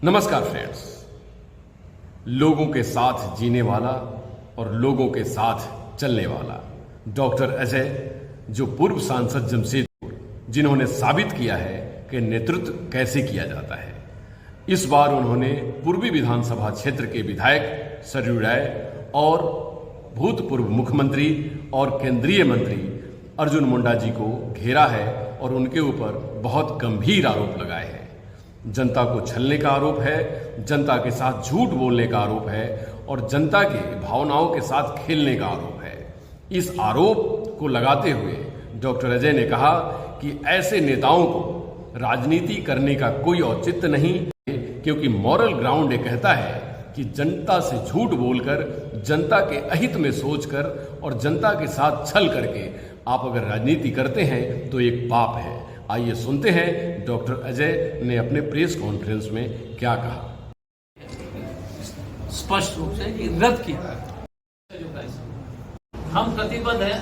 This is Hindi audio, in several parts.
नमस्कार फ्रेंड्स। लोगों के साथ जीने वाला और लोगों के साथ चलने वाला डॉक्टर अजय, जो पूर्व सांसद जमशेदपुर, जिन्होंने साबित किया है कि नेतृत्व कैसे किया जाता है। इस बार उन्होंने पूर्वी विधानसभा क्षेत्र के विधायक सरयू राय और भूतपूर्व मुख्यमंत्री और केंद्रीय मंत्री अर्जुन मुंडा जी को घेरा है और उनके ऊपर बहुत गंभीर आरोप लगाए हैं। जनता को छलने का आरोप है, जनता के साथ झूठ बोलने का आरोप है और जनता के भावनाओं के साथ खेलने का आरोप है। इस आरोप को लगाते हुए डॉक्टर अजय ने कहा कि ऐसे नेताओं को राजनीति करने का कोई औचित्य नहीं, क्योंकि मॉरल ग्राउंड ये कहता है कि जनता से झूठ बोलकर, जनता के अहित में सोचकर और जनता के साथ छल करके आप अगर राजनीति करते हैं तो एक पाप है। आइए सुनते हैं डॉक्टर अजय ने अपने प्रेस कॉन्फ्रेंस में क्या कहा। स्पष्ट रूप से रद्द किया। हम प्रतिबद्ध हैं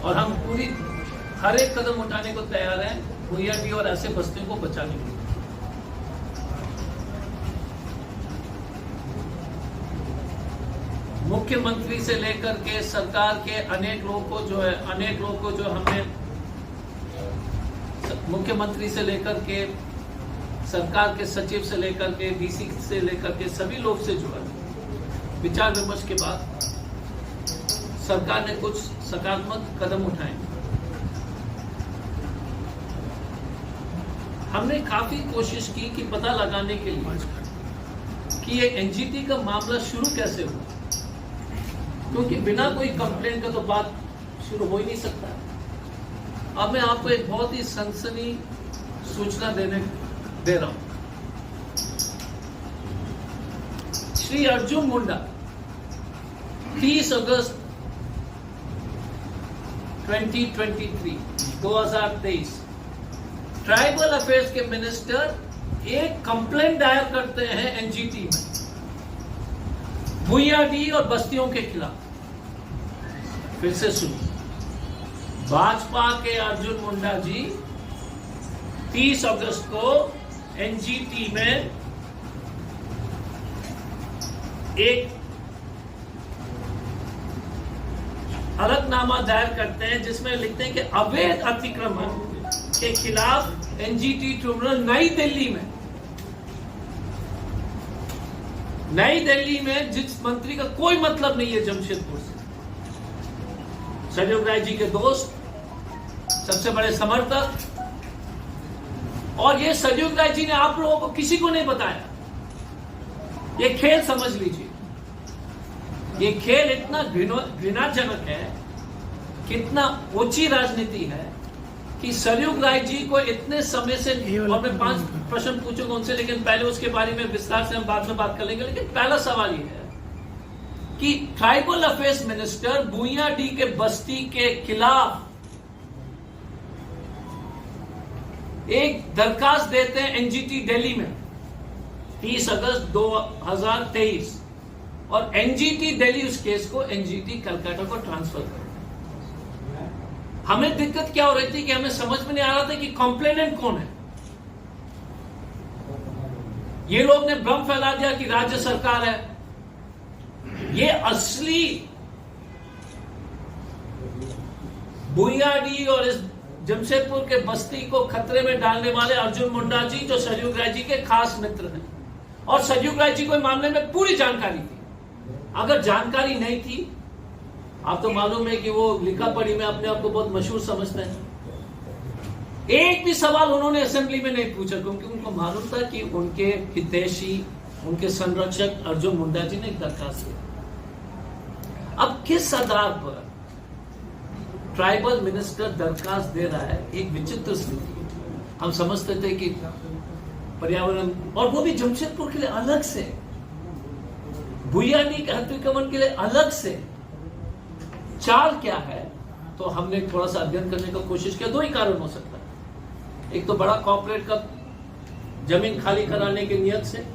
और हम पूरी हर एक कदम उठाने को तैयार हैं भूयाडी और ऐसे बस्तियों को बचाने के लिए। मुख्यमंत्री से लेकर के सरकार के अनेक लोगों को जो हमने मुख्यमंत्री से लेकर के सरकार के सचिव से लेकर के डीसी से लेकर के सभी लोग से जो है विचार विमर्श के बाद सरकार ने कुछ सकारात्मक कदम उठाए। हमने काफी कोशिश की कि पता लगाने के लिए कि ये एनजीटी का मामला शुरू कैसे हुआ, क्योंकि बिना कोई कंप्लेंट का तो बात शुरू हो ही नहीं सकता। अब मैं आपको एक बहुत ही सनसनी सूचना दे रहा हूं। श्री अर्जुन मुंडा 30 अगस्त 2023 ट्राइबल अफेयर्स के मिनिस्टर एक कंप्लेंट दायर करते हैं एनजीटी में भूयाडी और बस्तियों के खिलाफ। फिर से सुनिए, भाजपा के अर्जुन मुंडा जी 30 अगस्त को एनजीटी में एक हलफनामा दायर करते हैं जिसमें लिखते हैं कि अवैध अतिक्रमण के खिलाफ एनजीटी ट्रिब्यूनल नई दिल्ली में जिस मंत्री का कोई मतलब नहीं है जमशेदपुर से, सरयू राय जी के दोस्त, सबसे बड़े समर्थक, और ये सरयू राय जी ने आप लोगों को किसी को नहीं बताया। ये खेल समझ लीजिए, ये खेल इतना घृणाजनक है, कितना ओछी राजनीति है कि सरयू राय जी को इतने समय से, और मैं 5 प्रश्न पूछूंगा उनसे, लेकिन पहले उसके बारे में विस्तार से हम बाद में बात कर लेंगे। लेकिन पहला सवाल ये है कि ट्राइबल अफेयर्स मिनिस्टर भूयाडी के बस्ती के खिलाफ एक दरखास्त देते हैं एनजीटी दिल्ली में 30 अगस्त 2023 और एनजीटी दिल्ली उस केस को एनजीटी कलकत्ता को ट्रांसफर कर। हमें दिक्कत क्या हो रही थी कि हमें समझ में नहीं आ रहा था कि कंप्लेनेंट कौन है। ये लोग ने भ्रम फैला दिया कि राज्य सरकार है। ये असली भूयाडी और इस जमशेदपुर के बस्ती को खतरे में डालने वाले अर्जुन मुंडा जी, जो सरयू राय जी के खास मित्र हैं, और सरयू राय जी को मामले में पूरी जानकारी थी। अगर जानकारी नहीं थी, आप तो मालूम है कि वो लिखा पढ़ी में अपने आप को बहुत मशहूर समझते हैं, एक भी सवाल उन्होंने असेंबली में नहीं पूछा, क्योंकि उनको मालूम था कि उनके हितैषी, उनके संरक्षक अर्जुन मुंडा जी ने एक दरखास्त दिया। अब किस आधार पर ट्राइबल मिनिस्टर दरखास्त दे रहा है, एक विचित्र स्थिति। हम समझते थे कि पर्यावरण, और वो भी जमशेदपुर के लिए अलग से, भूयाडी के अतिक्रमण के लिए अलग से, चाल क्या है। तो हमने थोड़ा सा अध्ययन करने का कोशिश किया। 2 ही कारण हो सकता है, एक तो बड़ा कॉर्पोरेट का जमीन खाली कराने की नियत से,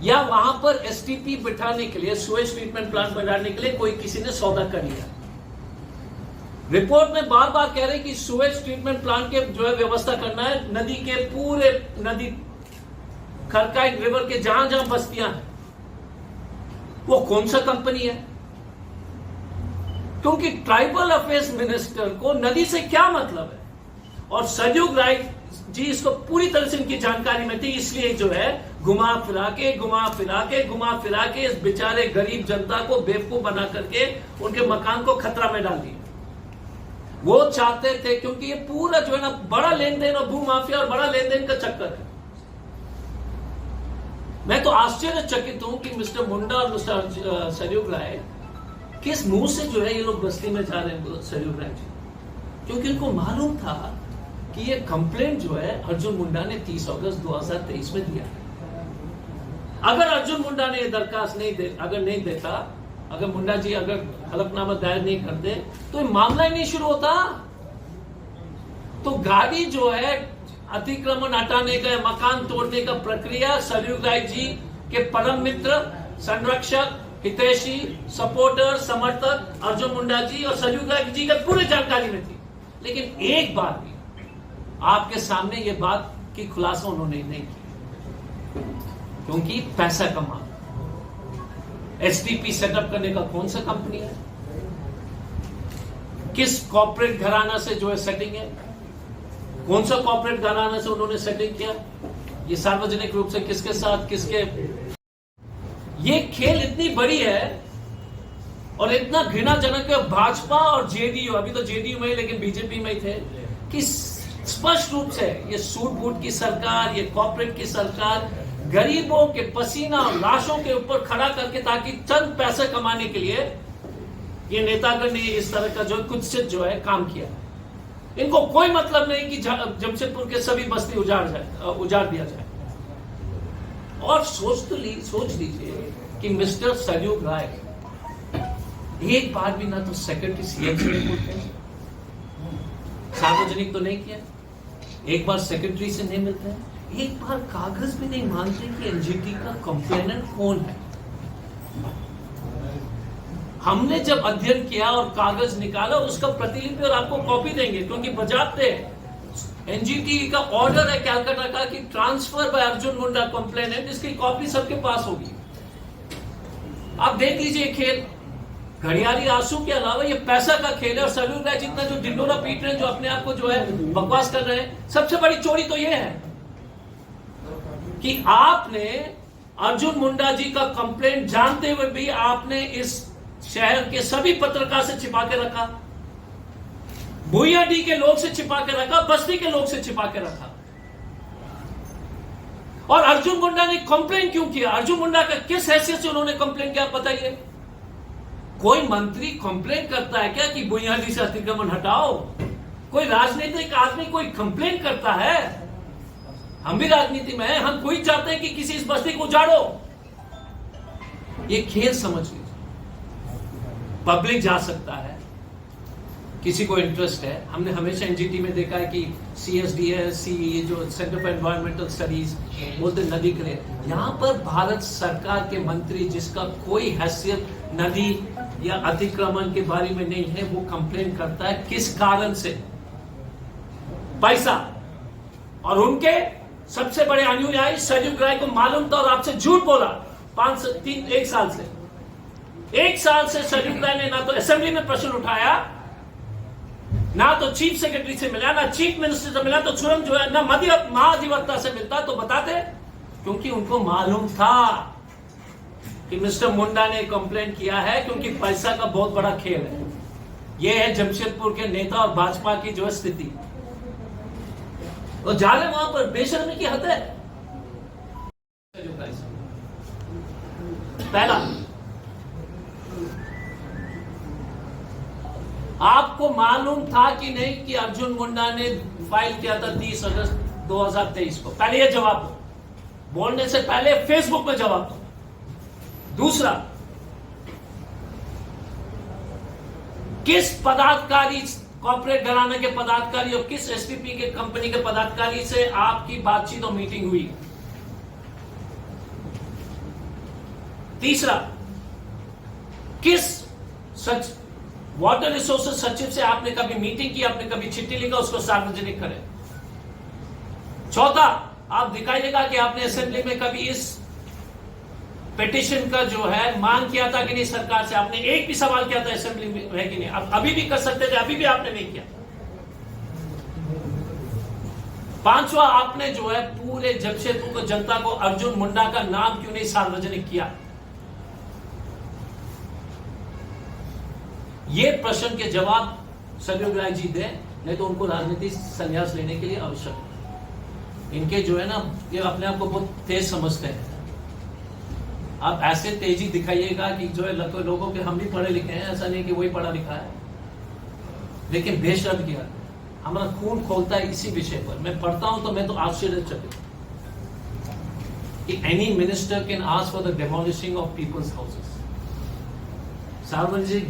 या वहां पर एसटीपी बिठाने के लिए, सुएज ट्रीटमेंट प्लांट बनाने के लिए कोई किसी ने सौदा कर लिया। रिपोर्ट में बार बार कह रहे कि सुएज ट्रीटमेंट प्लांट के जो है व्यवस्था करना है, नदी के पूरे नदी खरकाई रिवर के जहां जहां बस्तियां हैं। वो कौन सा कंपनी है? क्योंकि ट्राइबल अफेयर्स मिनिस्टर को नदी से क्या मतलब है, और सरयू राय जी इसको पूरी तरह से इनकी जानकारी में थी, इसलिए जो है घुमा फिरा के इस बेचारे गरीब जनता को बेवकूफ बना करके उनके मकान को खतरा में डाल दिया। वो चाहते थे, क्योंकि ये पूरा जो है ना बड़ा लेन देन और भू माफिया और बड़ा लेन देन का चक्कर है। मैं तो आश्चर्यचकित हूं कि मिस्टर मुंडा और मिस्टर सरयू राय किस मुंह से जो है ये लोग बस्ती में जा रहे हैं सरयू राय जी, क्योंकि उनको मालूम था कि ये कंप्लेंट जो है अर्जुन मुंडा ने 30 अगस्त 2023 में दिया। अगर अर्जुन मुंडा ने ये दरखास्त नहीं देता, अगर मुंडा जी अगर हलफनामा दायर नहीं करते तो ये मामला ही नहीं शुरू होता। तो गाड़ी जो है अतिक्रमण हटाने का, मकान तोड़ने का प्रक्रिया सरयू राय जी के परम मित्र, संरक्षक, हितैषी, सपोर्टर, समर्थक अर्जुन मुंडा जी और सरयू राय जी का पूरी जानकारी में थी। लेकिन एक बार भी आपके सामने ये बात की खुलासा उन्होंने नहीं किया, क्योंकि पैसा कमा। एसटीपी सेटअप करने का कौन सा कंपनी है, किस कॉर्पोरेट घराना से जो है सेटिंग है, कौन सा कॉर्पोरेट घराना से उन्होंने सेटिंग किया, ये सार्वजनिक रूप से किसके साथ, किसके। ये खेल इतनी बड़ी है और इतना घृणाजनक है। भाजपा और जेडीयू, अभी तो जेडीयू में ही लेकिन बीजेपी में ही थे, कि स्पष्ट रूप से ये सूट बूट की सरकार, ये कॉर्पोरेट की सरकार गरीबों के पसीना और लाशों के ऊपर खड़ा करके, ताकि चंद पैसे कमाने के लिए ये नेतागण ने इस तरह का जो कुत्सित जो है काम किया। इनको कोई मतलब नहीं कि जमशेदपुर के सभी बस्ती उजाड़ दिया जाए। और सोच लीजिए कि मिस्टर सरयू राय एक बार भी ना तो सेक्रेटरी सीएम से नहीं बोलते, सार्वजनिक तो नहीं किया, एक बार सेक्रेटरी से नहीं मिलते हैं, एक बार कागज भी नहीं मानते कि एनजीटी का कंप्लेनेंट कौन है। हमने जब अध्ययन किया और कागज निकाला, उसका प्रतिलिपि और आपको कॉपी देंगे, क्योंकि बजाते एनजीटी का ऑर्डर है कैलकाटा का कि transfer by Arjun Munda complainant, इसकी कॉपी सबके पास होगी। आप देख लीजिए खेल, घड़ियाली आंसू के अलावा ये पैसा का खेल है। और सरयू राय जितना जो ढिंडोरा पीट रहे हैं, जो अपने आप को जो है बकवास कर रहे हैं, सबसे बड़ी चोरी तो ये है कि आपने अर्जुन मुंडा जी का कंप्लेंट जानते हुए भी आपने इस शहर के सभी पत्रकार से छिपा के रखा, भुइयाडी के लोग से छिपा के रखा, बस्ती के लोग से छिपा के रखा। और अर्जुन मुंडा ने कंप्लेन क्यों किया? अर्जुन मुंडा का किस हैसियत से उन्होंने कंप्लेन किया बताइए? कोई मंत्री कंप्लेन करता है क्या कि भुइयाडी से अतिक्रमण हटाओ? कोई राजनीतिक आदमी कोई कंप्लेन करता है? हम भी राजनीति में हैं, हम कोई चाहते हैं कि किसी इस बस्ती को उजाड़ो। ये खेल समझ लीजिए। पब्लिक जा सकता है, किसी को इंटरेस्ट है। हमने हमेशा एनजीटी में देखा है कि CSDS, जो सेंटर फॉर एनवायरमेंटल स्टडीज बोलते नदी के लिए, यहां पर भारत सरकार के मंत्री जिसका कोई हैसियत नदी या अतिक्रमण के बारे में नहीं है, वो कंप्लेन करता है। किस कारण से? पैसा। और उनके सबसे बड़े अनुयायी सरयू राय को मालूम था और आपसे झूठ बोला 1 साल से सरयू राय ने ना तो असेंबली में प्रश्न उठाया, ना तो चीफ सेक्रेटरी से मिला, ना चीफ मिनिस्टर से मिला, तो तुरंत जो है ना महाधिवक्ता से मिलता तो बताते, क्योंकि उनको मालूम था कि मिस्टर मुंडा ने कंप्लेंट किया है, क्योंकि पैसा का बहुत बड़ा खेल है। यह है जमशेदपुर के नेता और भाजपा की जो है स्थिति। और जा रहे वहां पर बेशर्मी की हद है। पहला, आपको मालूम था कि नहीं कि अर्जुन मुंडा ने फाइल किया था 30 अगस्त 2023 को? पहले यह जवाब दो, बोलने से पहले फेसबुक में जवाब दो। दूसरा, किस पदाधिकारी, कॉर्पोरेट घराने के पदाधिकारी और किस एसटीपी के कंपनी के पदाधिकारी से आपकी बातचीत और मीटिंग हुई? तीसरा, किस वाटर रिसोर्सेज सचिव से आपने कभी मीटिंग की, आपने कभी चिट्ठी लिखा, उसको सार्वजनिक करें। चौथा, आप दिखाइएगा कि आपने असेंबली में कभी इस पिटीशन का जो है मांग किया था कि नहीं सरकार से, आपने एक भी सवाल किया था असेंबली में है कि नहीं? आप अभी भी कर सकते थे, अभी भी आपने नहीं किया। पांचवा, आपने जो है पूरे जमशेदपुर को जनता को अर्जुन मुंडा का नाम क्यों नहीं सार्वजनिक किया? ये प्रश्न के जवाब सरयू राय जी दे, नहीं तो उनको राजनीतिक संन्यास लेने के लिए आवश्यक है। इनके जो है ना, ये अपने आप को बहुत तेज समझते हैं। आप ऐसे तेजी दिखाइएगा कि जो है लोगों के, हम भी पढ़े लिखे हैं, ऐसा नहीं कि वही पढ़ा लिखा है, लेकिन बेशर्त किया हमारा खून खोलता है इसी विषय पर। मैं पढ़ता हूं तो मैं तो आश्चर्यचकित कि any minister can ask for the demolishing of people's houses. सार्वजनिक